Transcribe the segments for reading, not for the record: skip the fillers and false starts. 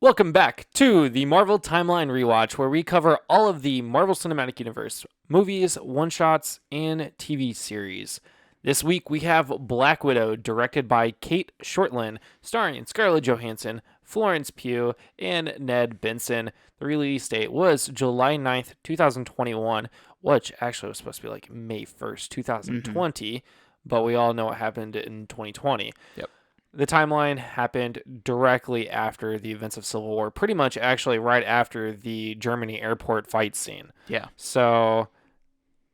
Welcome back to the Marvel Timeline Rewatch, where we cover all of the Marvel Cinematic Universe movies, one-shots, and TV series. This week we have Black Widow, directed by Kate Shortland, starring Scarlett Johansson, Florence Pugh, and Ned Benson. The release date was July 9th, 2021, which actually was supposed to be like May 1st, 2020, but we all know what happened in 2020. Yep. The timeline happened directly after the events of Civil War, pretty much actually right after the Germany airport fight scene. Yeah. So,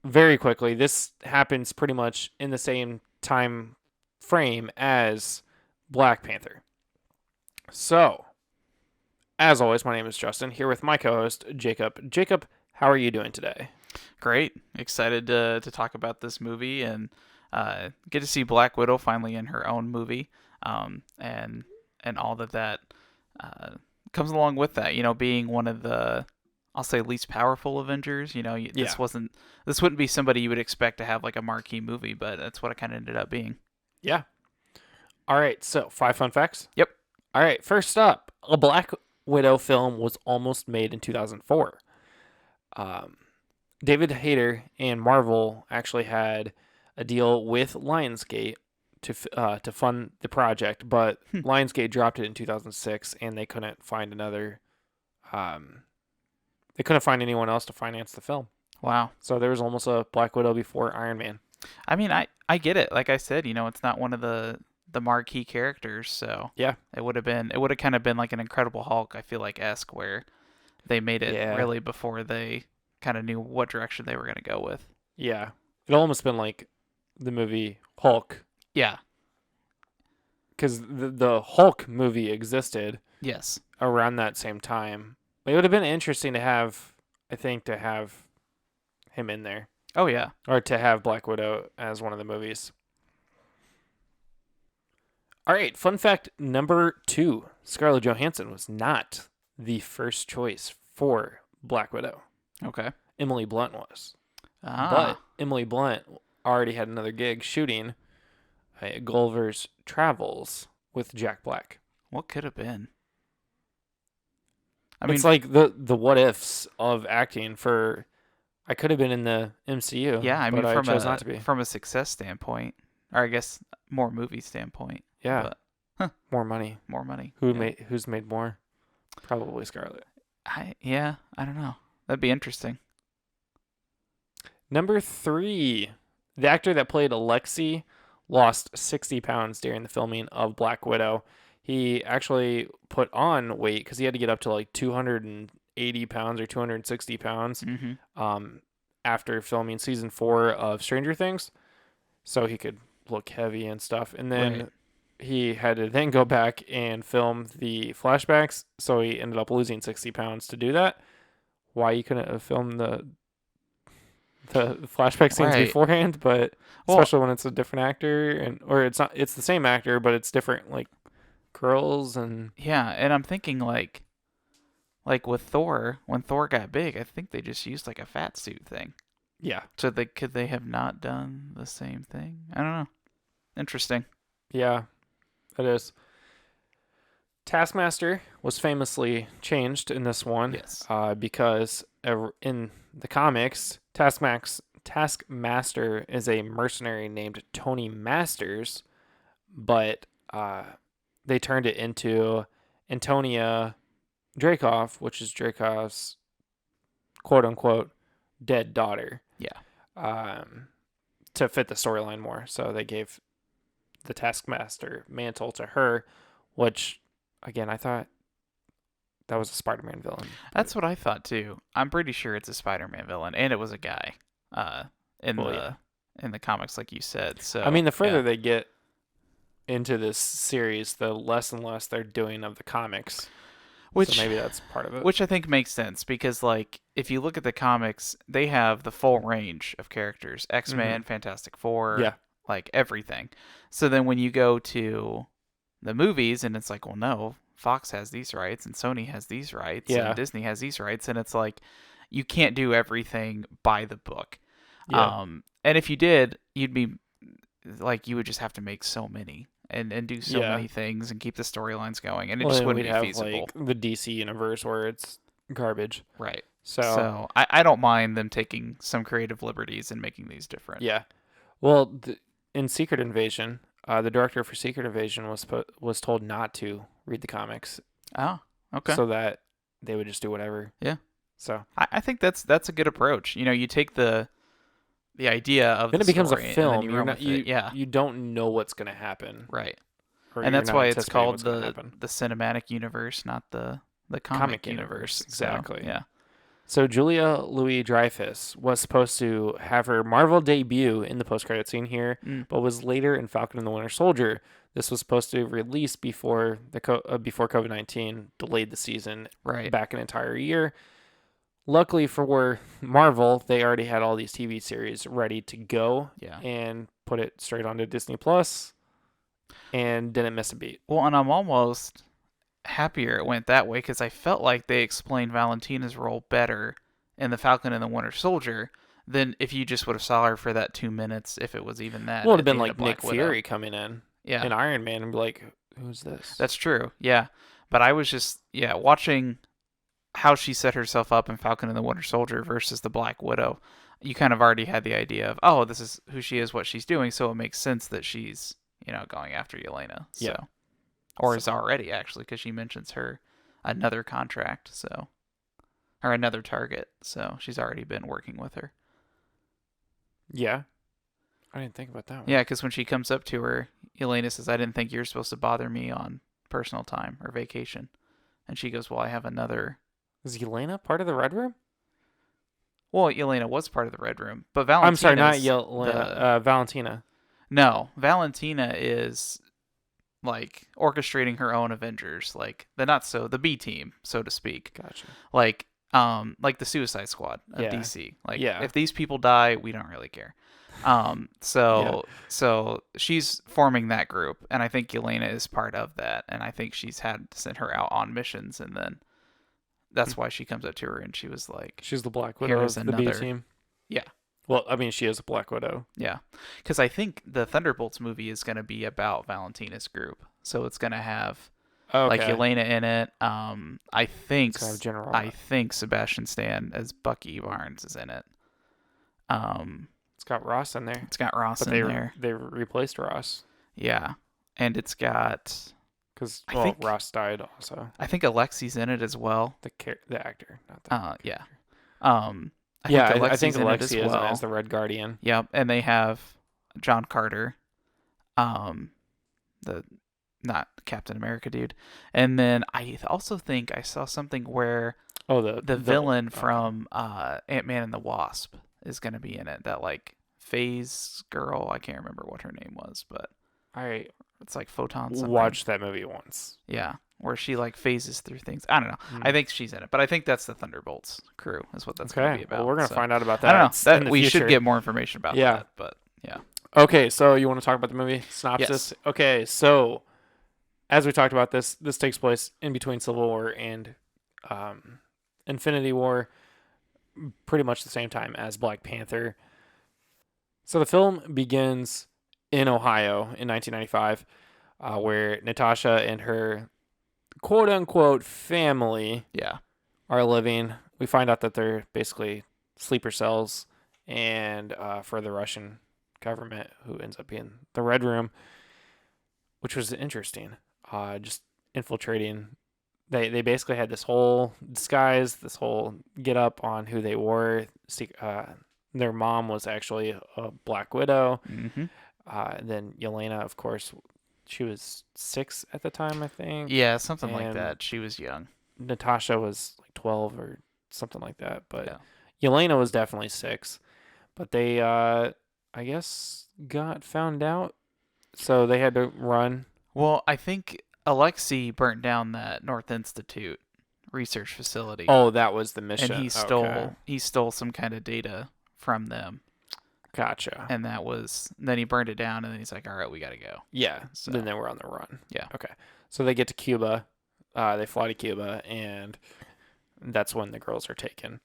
very quickly, this happens pretty much in the same time frame as Black Panther. So, as always, my name is Justin, here with my co-host, Jacob. Jacob, how are you doing today? Great. Excited to talk about this movie and get to see Black Widow finally in her own movie. And all that comes along with that, being one of the, I'll say, least powerful Avengers. This wouldn't be somebody you would expect to have like a marquee movie, but that's what it kind of ended up being. Yeah. All right, so 5 fun facts? Yep. All right, first up, a Black Widow film was almost made in 2004. David Hayter and Marvel actually had a deal with Lionsgate to fund the project, but Lionsgate dropped it in 2006, and they couldn't find they couldn't find anyone else to finance the film. Wow. So there was almost a Black Widow before Iron Man. I mean, I get it. Like I said, it's not one of the marquee characters, so yeah, it would have kind of been like an Incredible Hulk, I feel like, esque, where they made it really before they kind of knew what direction they were going to go with. Yeah, it almost been like the movie Hulk. Yeah. Because the Hulk movie existed. Yes. Around that same time. It would have been interesting to have him in there. Oh, yeah. Or to have Black Widow as one of the movies. All right, fun fact number 2. Scarlett Johansson was not the first choice for Black Widow. Okay. Emily Blunt was. Ah. But Emily Blunt already had another gig shooting Gulliver's Travels with Jack Black. What could have been? It's like the what ifs of acting for. I could have been in the MCU. Yeah, but I chose not to be. From a success standpoint, or I guess more movie standpoint. Yeah, more money. More money. Who's made more? Probably Scarlett. I don't know. That'd be interesting. Number 3, the actor that played Alexei lost 60 pounds during the filming of Black Widow. He actually put on weight because he had to get up to like 280 pounds or 260 pounds after filming season 4 of Stranger Things. So he could look heavy and stuff. And then he had to then go back and film the flashbacks. So he ended up losing 60 pounds to do that. Why you couldn't have filmed the flashback scenes beforehand, but especially when it's a different actor or it's the same actor, but it's different like curls and and I'm thinking like with Thor, when Thor got big, I think they just used like a fat suit thing. Yeah. So could they have not done the same thing? I don't know. Interesting. Yeah, it is. Taskmaster was famously changed in this one. Yes. Because in the comics, Taskmaster is a mercenary named Tony Masters, but they turned it into Antonia Dreykov, which is Dreykov's quote-unquote dead daughter. Yeah. To fit the storyline more. So they gave the Taskmaster mantle to her, which, again, I thought that was a Spider-Man villain. That's what I thought too. I'm pretty sure it's a Spider-Man villain, and it was a guy in the comics, like you said. So I mean, the further they get into this series, the less and less they're doing of the comics. So maybe that's part of it. Which I think makes sense because, like, if you look at the comics, they have the full range of characters: X-Men, Fantastic Four, like everything. So then when you go to the movies, and it's like, well, no, Fox has these rights and Sony has these rights and Disney has these rights, and it's like you can't do everything by the book. And if you did, you'd be like, you would just have to make so many. and do so many things and keep the storylines going, and it Well, just then wouldn't we'd be have feasible. like the DC universe where it's garbage. Right. So I don't mind them taking some creative liberties and making these different. yeah. Well, in Secret Invasion, the director for Secret Invasion was told not to read the comics, Oh, okay. so that they would just do whatever. Yeah. So I think that's a good approach. You take the idea of then the it becomes a story and then film. you You're run not with it. Yeah. you don't know what's gonna happen, Right. or And you're that's not why it's anticipating called what's gonna the happen. cinematic universe, not the comic universe. Exactly. So, yeah. So Julia Louis-Dreyfus was supposed to have her Marvel debut in the post-credit scene here, Mm. but was later in Falcon and the Winter Soldier. This was supposed to release before before COVID-19 delayed the season Right. back an entire year. Luckily for Marvel, they already had all these TV series ready to go Yeah. and put it straight onto Disney Plus, and didn't miss a beat. Well, and I'm almost happier it went that way because I felt like they explained Valentina's role better in the Falcon and the Winter Soldier than if you just would have saw her for that 2 minutes, if it was even that. Well, it'd at have the been end like of Black Nick Widow. Fury coming in Yeah, Iron Man and be like, "Who's this?" that's true. Yeah, but I was just watching how she set herself up in Falcon and the Winter Soldier versus the Black Widow. You kind of already had the idea of, oh, this is who she is, what she's doing, so it makes sense that she's going after Yelena. So. Yeah. Or is already actually, because she mentions her another contract, so or another target, so she's already been working with her. Yeah. I didn't think about that one. Yeah, because when she comes up to her, Yelena says, "I didn't think you were supposed to bother me on personal time or vacation," and she goes, "Well, I have another." Is Yelena part of the Red Room? Well, Yelena was part of the Red Room, but Valentina. I'm sorry, not Yelena. Valentina. No, Valentina is like orchestrating her own Avengers, like the B team, so to speak. Gotcha. Like the Suicide Squad of DC. Like if these people die, we don't really care. So she's forming that group, and I think Yelena is part of that, and I think she's had to send her out on missions, and then that's why she comes up to her and she was like, she's the Black Widow of the B team. Yeah. Well, I mean, she is a Black Widow. Yeah, because I think the Thunderbolts movie is going to be about Valentina's group, so it's going to have like Yelena in it. I think Sebastian Stan as Bucky Barnes is in it. It's got Ross in there. It's got Ross in there. They replaced Ross. Yeah, and it's got because think Ross died also. I think Alexi's in it as well. The actor, not the yeah. I think Alexi is as the Red Guardian. Yep, and they have John Carter, the not Captain America dude, and then I also think I saw something where the villain from Ant-Man and the Wasp is going to be in it. That like phase girl, I can't remember what her name was, but it's like Photon something. Watched that movie once. Yeah. Where she like phases through things. I don't know. I think she's in it, but I think that's the Thunderbolts crew is what that's going to be about. Well, we're going to find out about that. I don't know. We should get more information about that, but yeah. Okay, so you want to talk about the movie synopsis? Yes. Okay, so as we talked about, this takes place in between Civil War and Infinity War, pretty much the same time as Black Panther. So the film begins in Ohio in 1995, where Natasha and her quote-unquote family are living. We find out that they're basically sleeper cells and for the Russian government, who ends up being the Red Room, which was interesting. Just infiltrating. They basically had this whole disguise, this whole get up on who they were. Their mom was actually a Black Widow. Mm-hmm. Then Yelena, of course, she was 6 at the time, I think. Yeah, something like that. She was young. Natasha was like 12 or something like that. But Yelena was definitely 6. But they, I guess, got found out. So they had to run. Well, I think Alexei burnt down that North Institute research facility. Oh, that was the mission. And he stole some kind of data from them. Gotcha. And then he burned it down, and then he's like, all right, we got to go. Yeah. So then they were on the run. Yeah. Okay. So they get to Cuba. They fly to Cuba, and that's when the girls are taken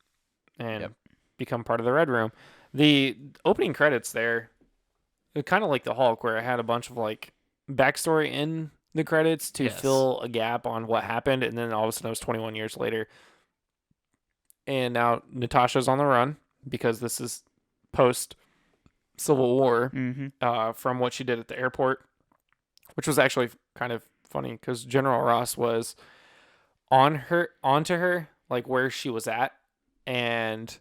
and become part of the Red Room. The opening credits there, kind of like the Hulk, where it had a bunch of like backstory in the credits to Yes. fill a gap on what happened, and then all of a sudden it was 21 years later, and now Natasha's on the run because this is post Civil War, Mm-hmm. from what she did at the airport, which was actually kind of funny because General Ross was onto her, like where she was at, and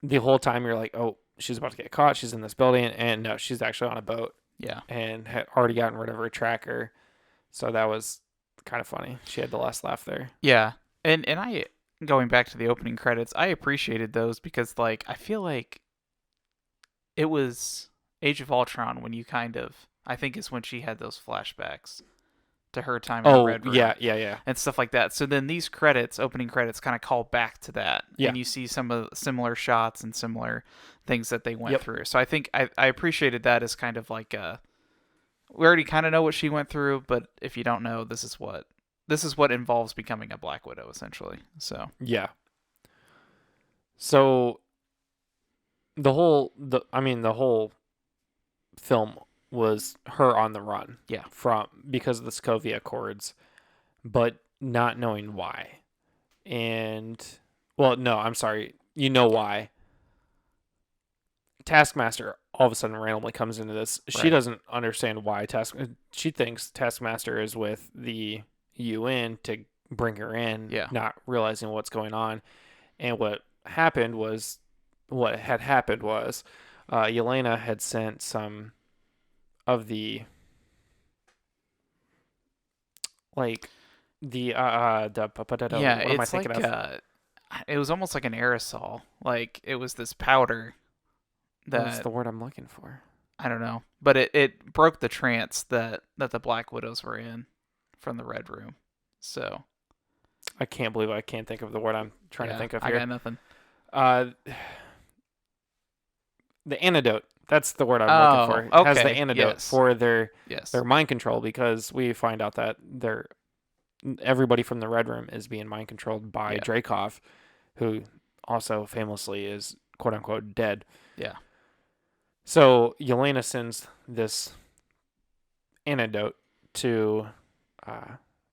the whole time you're like, oh, she's about to get caught. She's in this building, and no, she's actually on a boat Yeah. and had already gotten rid of her tracker. So that was kind of funny. She had the last laugh there. Yeah. And I going back to the opening credits, I appreciated those because like I feel like it was Age of Ultron when you kind of I think is when she had those flashbacks to her time in the Oh Red Room yeah, yeah, yeah, and stuff like that. So then these credits, opening credits, kind of call back to that, yeah. and you see some of the similar shots and similar things that they went Yep. through. So I think I appreciated that as kind of like we already kind of know what she went through, but if you don't know, this is what involves becoming a Black Widow essentially. So Yeah. So the whole film was her on the run. yeah, From because of the Sokovia Accords, but not knowing why. And well, no, I'm sorry. You know why. Taskmaster all of a sudden randomly comes into this. She right, doesn't understand why she thinks Taskmaster is with the UN to bring her in, yeah, not realizing what's going on. And what had happened was Yelena had sent some of the like yeah. what am I It's thinking like of? it was almost like an aerosol. Like it was this powder What is that the word I'm looking for? I don't know, but it broke the trance that the Black Widows were in from the Red Room. So I can't believe I can't think of the word I'm trying to yeah, think of I here. got nothing. Uh, the antidote. That's the word I'm looking Oh, for. It has the okay. antidote Yes. for their Yes. mind control because we find out that everybody from the Red Room is being mind controlled by Yeah. Dreykov, who also famously is quote unquote dead. Yeah. So Yelena sends this antidote to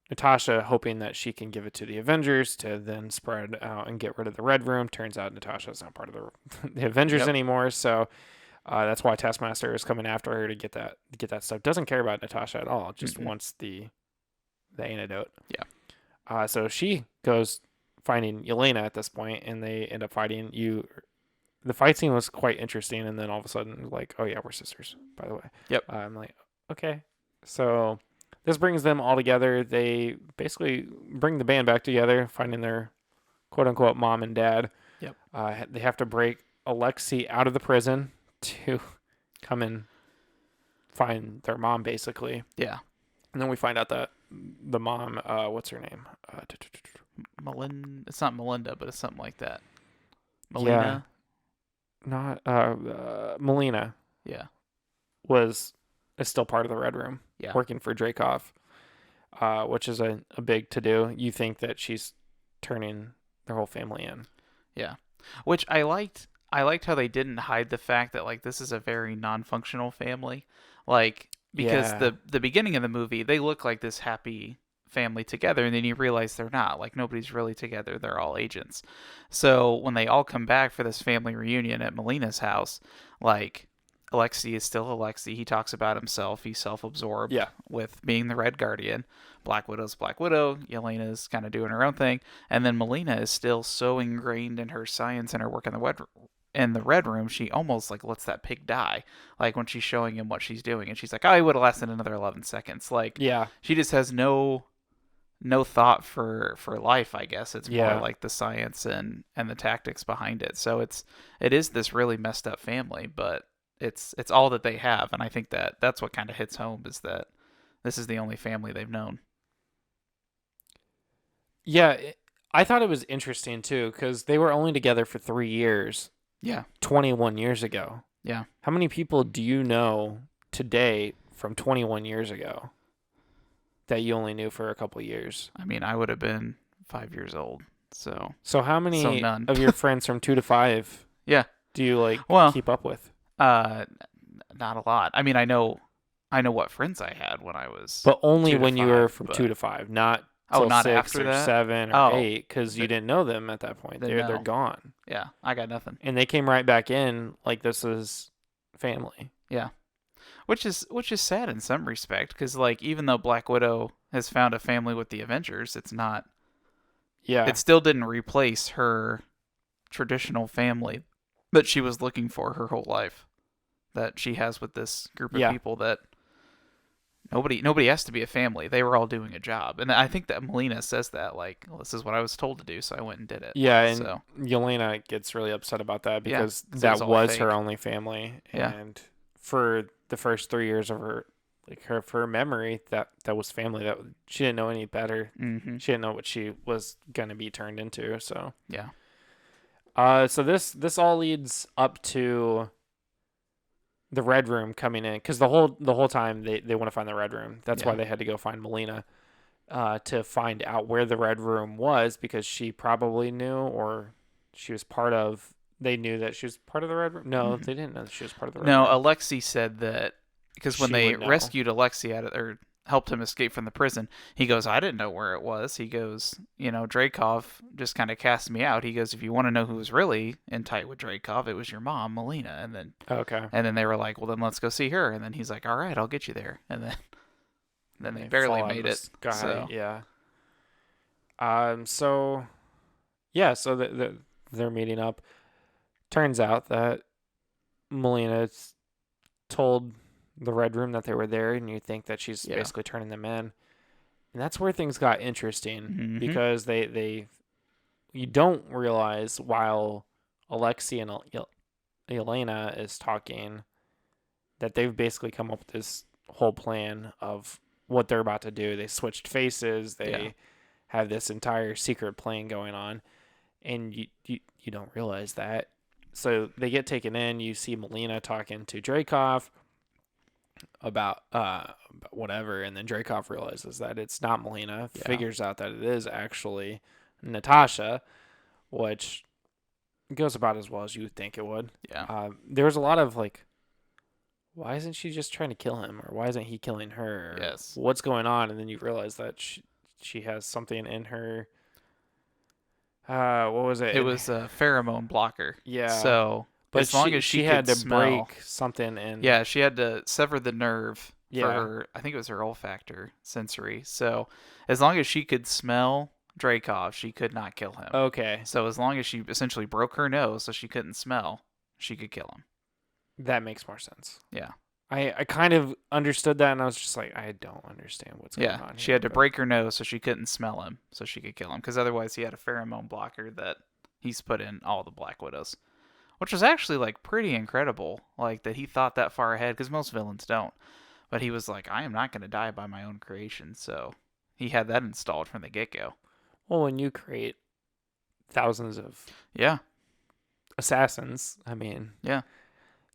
Natasha, hoping that she can give it to the Avengers to then spread out and get rid of the Red Room. Turns out Natasha's not part of the Avengers Yep. anymore, so that's why Taskmaster is coming after her to get that stuff. Doesn't care about Natasha at all. Just Mm-mm. wants the antidote. Yeah. So she goes finding Yelena at this point, and they end up fighting. The fight scene was quite interesting, and then all of a sudden, like, oh yeah, we're sisters, by the way. Yep. I'm like, okay. So this brings them all together. They basically bring the band back together, finding their quote unquote mom and dad. Yep. They have to break Alexei out of the prison to come and find their mom, basically. Yeah. And then we find out that the mom, what's her name? Melinda. It's not Melinda, but it's something like that. Yeah, Melina. not Melina Yeah. is still part of the Red Room, Yeah. working for Dreykov, which is a big to do. You think that she's turning their whole family in. Yeah. Which I liked. I liked how they didn't hide the fact that like this is a very non-functional family, like because Yeah, the beginning of the movie they look like this happy family together, and then you realize they're not. Like nobody's really together. They're all agents. So when they all come back for this family reunion at Melina's house, like Alexei is still Alexei. He talks about himself. He's self-absorbed yeah, with being the Red Guardian. Black Widow's Black Widow. Yelena's kind of doing her own thing, and then Melina is still so ingrained in her science and her work in the Red Room. She almost like lets that pig die, like when she's showing him what she's doing, and she's like, "Oh, he would have lasted another 11 seconds." Like yeah, she just has no thought for life. I guess it's more yeah. like the science and the tactics behind it. So it is this really messed up family, but it's all that they have, and I think that's what kind of hits home is that this is the only family they've known. Yeah, I thought it was interesting too because they were only together for 3 years, Yeah, 21 years ago. yeah. How many people do you know today from 21 years ago that you only knew for a couple years? I mean, I would have been 5 years old, So how so many none. of your friends from 2 to 5 Yeah. do you like Well, keep up with? uh, not a lot. I mean, I know I know what friends I had when I was But only 2 to when you were 5, from but 2 to 5, not oh, till not 6 after or that. 7 or Oh, 8, because you th- didn't know them at that point. then They're no. gone. Yeah, I got nothing. And they came right back in like this is family. Yeah, which is sad in some respect, because like even though Black Widow has found a family with the Avengers, it's not. Yeah. It still didn't replace her traditional family that she was looking for her whole life. That she has with this group of Yeah. people that nobody has to be a family. They were all doing a job, and I think that Melina says that like, well, this is what I was told to do, so I went and did it. Yeah, and So Yelena gets really upset about that yeah, because 'cause it was that all was her fake. only family, Yeah. and for the first 3 years of her, like her memory, that was family. That she didn't know any better. Mm-hmm. She didn't know what she was gonna be turned into. So, Yeah. so this all leads up to the Red Room coming in, because the whole time they want to find the Red Room. That's why Yeah. they had to go find Melina, to find out where the Red Room was, because she probably knew, or she was part of. They knew that she was part of the Red Room. No, Mm-hmm. they didn't know that she was part of the Red No, Room. Alexei said that because when She they would know. rescued Alexei out of, or helped him escape from the prison, he goes, I didn't know where it was. He goes, Dreykov just kind of cast me out. He goes, if you want to know who was really in tight with Dreykov, it was your mom, Melina. Okay. And then they were like, well, then let's go see her. And then he's like, all right, I'll get you there. And then they barely fall out of made the it. sky. So Yeah. So yeah. So they're meeting up. Turns out that Melina told the Red Room that they were there, and you think that she's yeah. basically turning them in. And that's where things got interesting, Mm-hmm. because you don't realize while Alexei and Elena is talking that they've basically come up with this whole plan of what they're about to do. They switched faces. They have this entire secret plan going on, and you don't realize that. So they get taken in. You see Melina talking to Dreykov about whatever, and then Dreykov realizes that it's not Melina, figures out that it is actually Natasha, which goes about as well as you would think it would. Yeah. There was a lot of like, why isn't she just trying to kill him, or why isn't he killing her? Or Yes. what's going on? And then you realize that she has something in her. What was it? It was a pheromone blocker. Yeah. So But as long as she had could to smell, break something in. yeah, she had to sever the nerve for Yeah. her. I think it was her olfactory sensory. So as long as she could smell Dreykov, she could not kill him. Okay. So as long as she essentially broke her nose so she couldn't smell, she could kill him. That makes more sense. Yeah. I kind of understood that, and I was just like, I don't understand what's going on here. She had to break her nose so she couldn't smell him, so she could kill him. Because otherwise, he had a pheromone blocker that he's put in all the Black Widows, which was actually like pretty incredible. Like that he thought that far ahead, because most villains don't. But he was like, I am not going to die by my own creation, so he had that installed from the get go. Well, when you create thousands of Yeah. assassins, I mean, Yeah.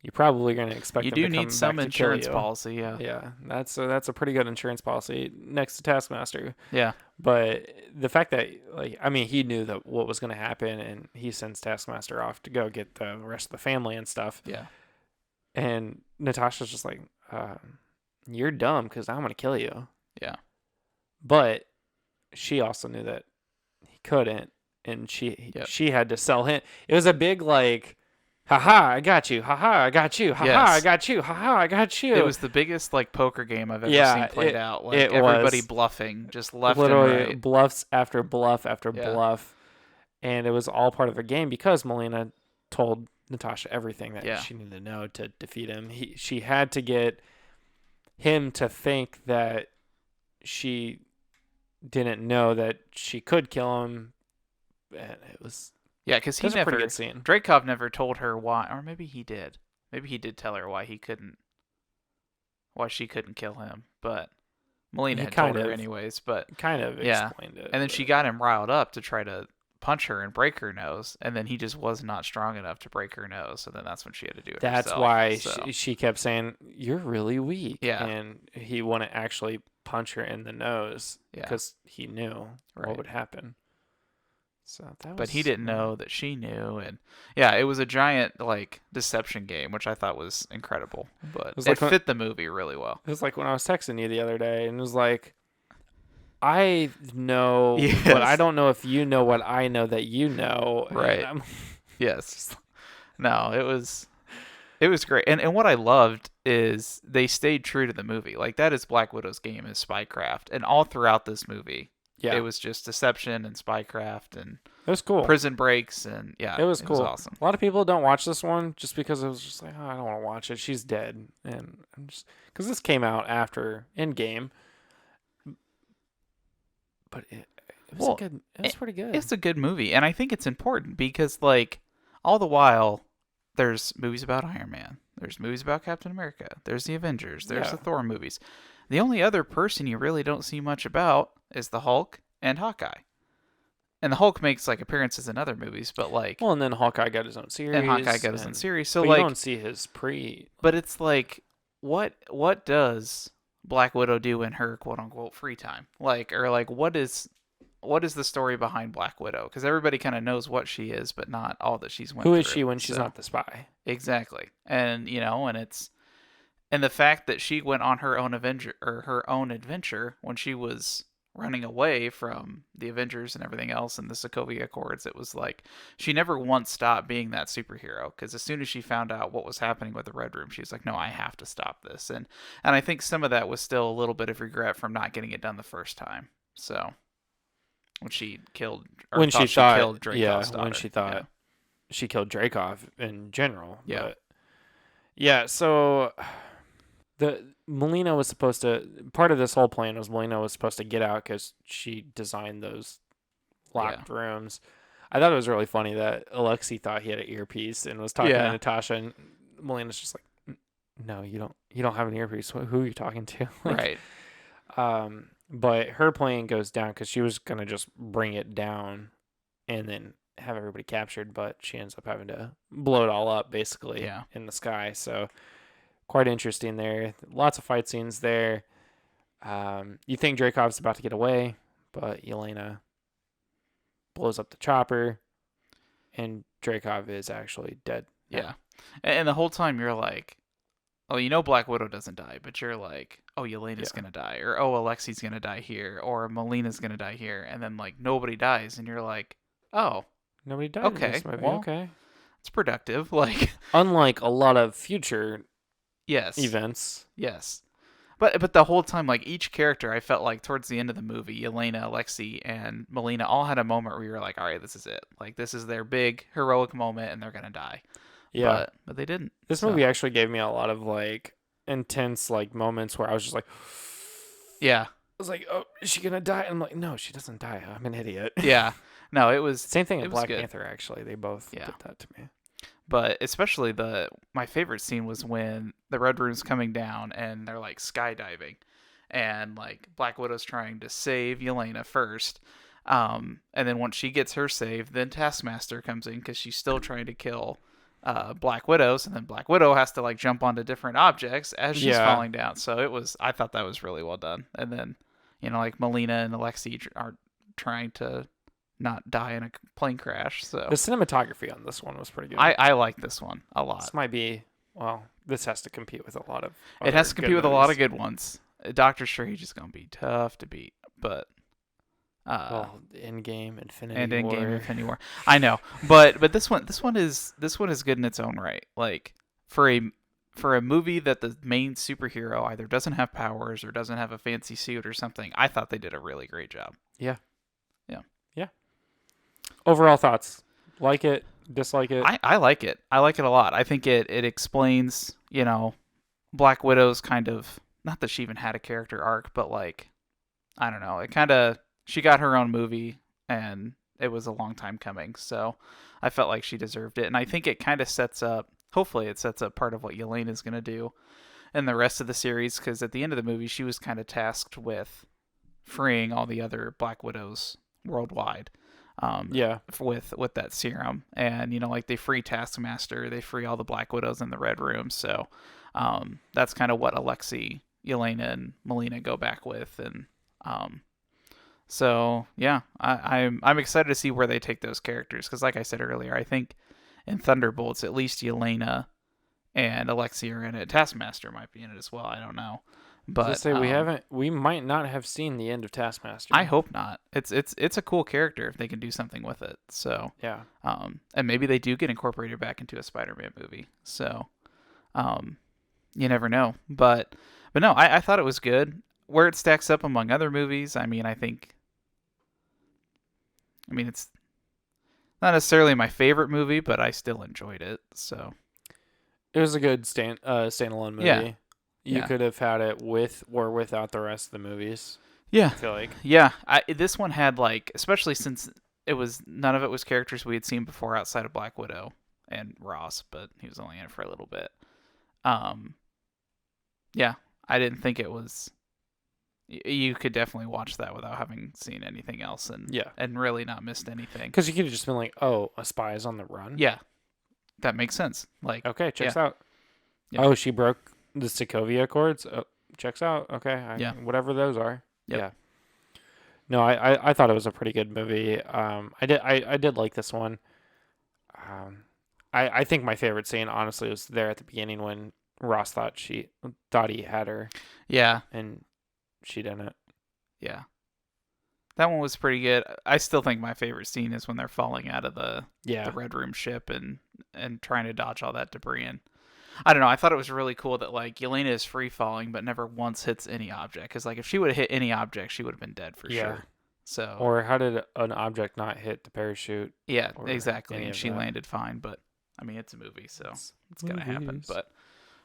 you're probably going to expect You them do to come need some back to kill insurance you. policy, yeah. Yeah, that's a pretty good insurance policy next to Taskmaster. Yeah. But the fact that, like, I mean, he knew that what was going to happen, and he sends Taskmaster off to go get the rest of the family and stuff. Yeah. And Natasha's just like, you're dumb because I'm going to kill you. Yeah. But she also knew that he couldn't, and she had to sell him. It was a big, like, haha, I got you. Haha, I got you. Haha, I got you. Haha, I got you. It was the biggest like poker game I've ever seen played out. Like it everybody was. bluffing, just left Literally and right. bluffs after bluff after bluff. And it was all part of a game because Melina told Natasha everything that she needed to know to defeat him. She had to get him to think that she didn't know that she could kill him. And it was because he a pretty never. good scene. Dreykov never told her why, or maybe he did. Maybe he did tell her why she couldn't kill him. But Melina had told her anyways. But kind of explained it. And then she got him riled up to try to punch her and break her nose, and then he just was not strong enough to break her nose. So then that's when she had to do it. That's herself, why so. she kept saying, "You're really weak." Yeah. And he wouldn't actually punch her in the nose because he knew what would happen. So that But he was didn't know that she knew, and yeah, it was a giant like deception game, which I thought was incredible. But was it like when, fit the movie really well. it was like when I was texting you the other day, and it was like, I know, but I Yes, don't know if you know what I know that you know, and right. I'm Yes. No, it was great. And what I loved is they stayed true to the movie. Like that is Black Widow's game is spycraft, and all throughout this movie, it yeah, was just deception and spycraft and it was cool. prison breaks, and yeah, It was it was cool. awesome. A lot of people don't watch this one just because it was just like, oh, I don't want to watch it. She's dead, and I'm just because this came out after Endgame, but it was a Well, good. It was it, pretty good. it's a good movie, and I think it's important because like all the while there's movies about Iron Man, there's movies about Captain America, there's the Avengers, there's Yeah. the Thor movies. The only other person you really don't see much about is the Hulk and Hawkeye. And the Hulk makes like appearances in other movies, but like Well, and then Hawkeye got his own and Hawkeye series, got his own and series. So but you like don't see his pre. but it's like what does Black Widow do in her quote unquote free time? Like or like what is the story behind Black Widow? Because everybody kind of knows what she is, but not all that she's went Who through. is she when she's So, not the spy? exactly, and and the fact that she went on her own adventure when she was running away from the Avengers and everything else and the Sokovia Accords, it was like she never once stopped being that superhero. Because as soon as she found out what was happening with the Red Room, she was like, "No, I have to stop this." And I think some of that was still a little bit of regret from not getting it done the first time. So when she killed or When thought she thought, killed Dracov's daughter. when she thought she killed Dracov in general. Yeah. But yeah, so the Melina was supposed to part of this whole plan was Melina was supposed to get out because she designed those locked rooms. I thought it was really funny that Alexei thought he had an earpiece and was talking to Yeah. Natasha, and Melina's just like, "No, you don't have an earpiece. Who are you talking to?" Right. But her plane goes down because she was gonna just bring it down and then have everybody captured, but she ends up having to blow it all up basically Yeah. in the sky. So quite interesting there. Lots of fight scenes there. You think Dreykov's about to get away, but Yelena blows up the chopper, and Dreykov is actually dead. Yeah. And the whole time you're like, oh, you know Black Widow doesn't die, but you're like, oh, Yelena's Yeah. gonna die, or oh, Alexi's gonna die here, or Melina's gonna die here, and then like nobody dies, and you're like, oh, Nobody died in okay, this movie. well, Okay. it's productive. Like, Unlike a lot of future yes, events. yes, but the whole time, like each character, I felt like towards the end of the movie, Yelena, Alexi, and Melina all had a moment where you were like, all right, this is it. Like this is their big heroic moment, and they're gonna die. Yeah. But they didn't. This so. movie actually gave me a lot of like intense like moments where I was just like, Yeah. I was like, oh, is she gonna die? And I'm like, no, she doesn't die. I'm an idiot. Yeah. No, it was Same thing it in was Black good. Panther. Actually, they both Yeah. did that to me. But especially my favorite scene was when the Red Room's coming down and they're like skydiving, and like Black Widow's trying to save Yelena first, and then once she gets her saved, then Taskmaster comes in because she's still trying to kill Black Widows, and then Black Widow has to like jump onto different objects as she's Yeah. falling down. So I thought that was really well done. And then like Melina and Alexi are trying to not die in a plane crash. So The cinematography on this one was pretty good. I like this one a lot. This might be this has to compete with a lot of. It has to compete with a lot of good ones. Doctor Strange is going to be tough to beat, but Endgame, Infinity and War. Endgame, Infinity War. I know, but this one is good in its own right. Like for a movie that the main superhero either doesn't have powers or doesn't have a fancy suit or something, I thought they did a really great job. Yeah. Yeah. Yeah. Overall thoughts? Like it? Dislike it? I like it. I like it a lot. I think it explains, Black Widow's kind of, not that she even had a character arc, but like, I don't know. It kind of, she got her own movie and it was a long time coming. So I felt like she deserved it. And I think it kind of hopefully it sets up part of what Yelena's going to do in the rest of the series. Because at the end of the movie, she was kind of tasked with freeing all the other Black Widows worldwide. With that serum, and like they free Taskmaster, they free all the Black Widows in the Red Room. So that's kind of what Alexi, Yelena, and Melina go back with, and So yeah, I'm excited to see where they take those characters because, like I said earlier, I think in Thunderbolts at least Yelena and Alexia are in it. Taskmaster might be in it as well. I don't know, Just but say we might not have seen the end of I Taskmaster. hope not. It's a cool character if they can do something with it. So Yeah. and maybe they do get incorporated back into a Spider-Man movie. So um, you never know. But no, I thought it was good. Where it stacks up among other movies, I mean, it's not necessarily my favorite movie, but I still enjoyed it. So It was a good standalone yeah, movie. You yeah, could have had it with or without the rest of the movies, yeah, I feel like. yeah. This one had like, especially since it was none of it was characters we had seen before outside of Black Widow and Ross, but he was only in it for a little bit. Um, yeah, I didn't think it was. You could definitely watch that without having seen anything else Yeah. and really not missed anything. Because you could have just been like, oh, a spy is on the run? Yeah, that makes sense. Like, Okay, yeah, checks out. yeah, Oh, she broke the Sokovia Accords? Oh, checks out. Okay, yeah, whatever those are. yep. Yeah. No, I thought it was a pretty good movie. I did like this one. I think my favorite scene, honestly, was there at the beginning when Ross thought he had her, Yeah, and she didn't. yeah. That one was pretty good. I still think my favorite scene is when they're falling out of the Yeah. Red Room ship and trying to dodge all that debris. And I don't know. I thought it was really cool that like Yelena is free falling, but never once hits any object. Because like if she would have hit any object, she would have been dead for Yeah. sure. So Or how did an object not hit the parachute? yeah, Or exactly. any And of she that? landed fine. But I mean, it's a movie, so it's gonna happen. Movies. But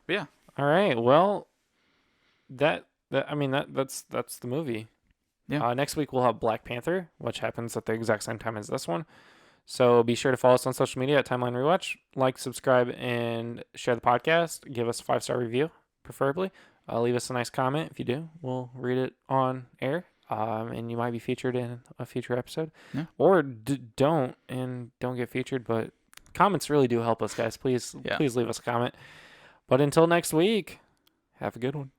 yeah, All right. Well, that's the movie. yeah, Next week we'll have Black Panther, which happens at the exact same time as this one. So be sure to follow us on social media at Timeline Rewatch. Like, subscribe, and share the podcast. Give us a 5-star review, preferably. Leave us a nice comment if you do. We'll read it on air, and you might be featured in a future episode. yeah, Or don't get featured, but comments really do help us, guys. Please yeah. leave us a comment. But until next week, have a good one.